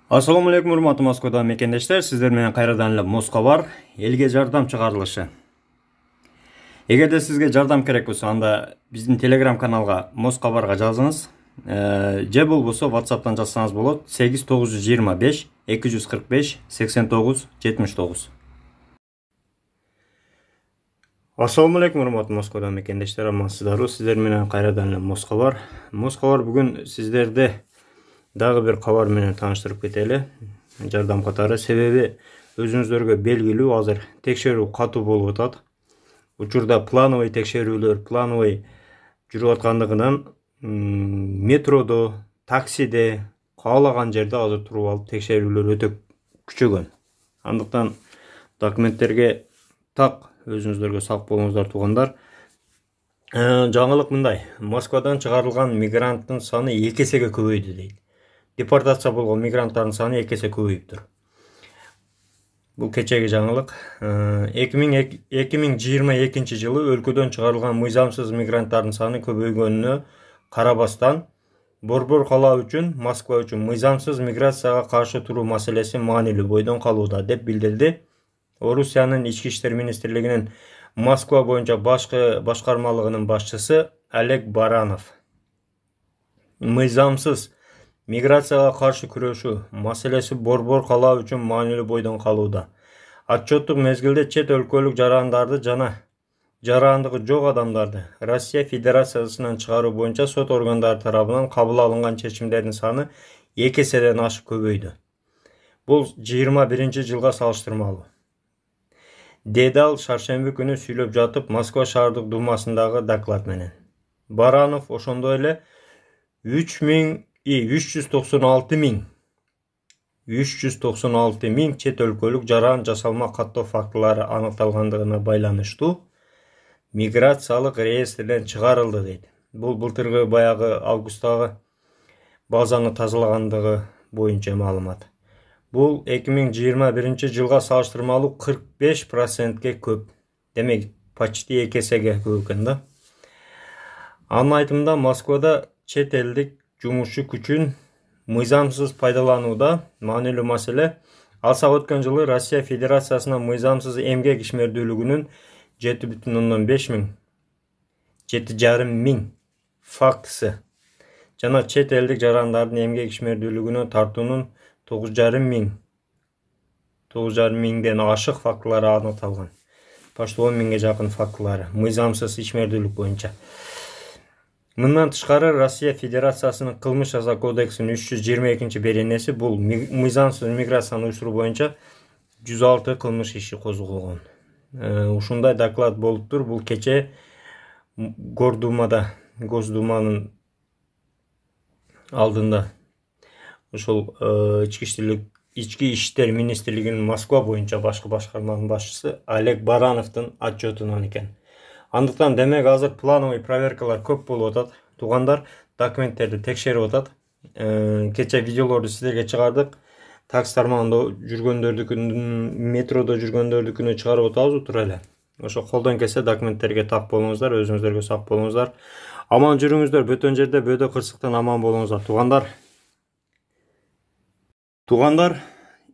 Assalamu alaikum урматтуу Москвада мекендештер, сиздер менен кайрадан эле Москва элге жардам чыгарылышы. Эгерде сизге жардам керек болсо, анда биздин Telegram каналга Москвага жазыңыз. Же болбосо WhatsApp'tan жазсаңыз болот. 8925 245 89 79. Assalamu alaikum урматтуу Москвада мекендештер, амансыздарбы? Сиздер менен кайрадан эле Москва. Бүгүн сиздерди дагы бир кабар менен тааныштырып кетели. Жардам катары. Себеби өзүңүздөргө белгилүү, азыр текшерүү катуу болуп атат. Учурда плановый текшерүүлөр, плановый жүрүп аткандыгынан метродо, таксиде, каалаган жерде азыр туруп алып текшерүүлөр өтө күчөгөн. Андыктан документтерге так өзүңүздөргө сак болуңуздар, туугандар. Жаңылык мындай: Москвадан чыгарылган мигранттын саны 2 эсеге көбөйдү дейт. Депортация болгон мигранттардын саны 2 эсе көбөйүптүр. Бул кечеги жаңылык. 2022 жылы өлкөдөн чыгарылган мыйзамсыз мигранттардын саны көбөйгөнүнө карабастан, борбор кала үчүн, Москва үчүн мыйзамсыз миграцияга каршы туруу маселеси маанилүү бойдон калууда, деп билдирди Орусиянын Ички иштер министрлигинин Москва боюнча башкармалыгынын башчысы Олег Баранов. Мыйзамсыз миграцияга каршы күрөшүү маселеси борбор кала үчүн маанилүү бойдон калууда. Отчеттук мезгилде чет өлкөлүк жарандарды жана жарандыгы жок адамдарды Россия Федерациясынан чыгаруу боюнча сот органдары тарабынан кабыл алынган чечимдердин саны 2 эседен ашык көбөйдү. Бул 21 жылга салыштырмалуу. Деди ал шаршемби күнү сүйлөп жатып Москва шаардык думасындагы доклад менен. Баранов ошондой эле 396 миң чет өлкөлүк жаран жасалма каттоо фактылары аныкталгандыгына байланыштуу миграциялык реестрден чыгарылды дейт. Бул былтыркы баягы августтагы базаны тазалагандыгы боюнча маалымат. Бул 2021 жылга салыштырмалуу 45%ке көп. Демек, почти 2 эсеге көп экен да. Анын айтымында Москвада чет элдик жумушчу күчүн мыйзамсыз пайдаланууда маанилүү маселе. Алсак өткөн жылы Россия Федерациясына мыйзамсыз эмгек ишмердүүлүгүнүн 7,5 миң фактысы жана чет элдик жарандардын эмгек ишмердүүлүгүнө тартуунун 9,5 миңден ашык фактылары аныкталган. Почти 10 миңге жакын фактылары мыйзамсыз ишмердүүлүк боюнча. Мындан тышкары Россия Федерациясынын кылмыш жаза кодексинин 322 беренеси бул мыйзамсыз миграцияны уюштуруу боюнча 106 кылмыш иши козголгон. Ушундай доклад болуптур. Бул кече Госдуманын алдында ошол Ички иштер министрлигинин Москва боюнча башкы башкарманын башчысы Олег Барановдун отчетунан экен. Андыктан демек азыр плановый проверкалар көп болуп атат. Туугандар, документтерди текшерип атат. Кече видеолорду сиздерге чыгардык. Такси тармагында жүргөндөрдүкүн, метродо жүргөндөрдүкүнө чыгарып атабыз тура эле. Ошо колдон келсе документтерге так болуңуздар, өзүңүздөргө сак болуңуздар. Аман жүрүңүздөр, бөтөн жерде бөдө кырсыктан аман болуңуздар, Туугандар,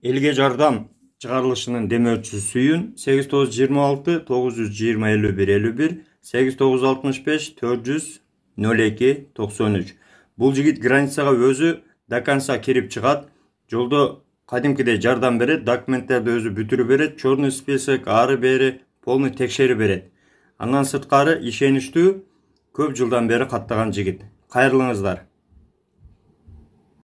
элге жардам чыгарылышынын демөөрчүсү сүйүн 8926 920 51 51 8965 400 02 93. Бул жигит границага өзү до конца кирип чыгат. Жолдо кадимкидей жардам берет, документтерди өзү бүтүрүп берет, черный список, ары бери полный текшерип берет. Андан сырткары ишеничтүү көп жылдан бери каттаган жигит. Кайрылыңыздар.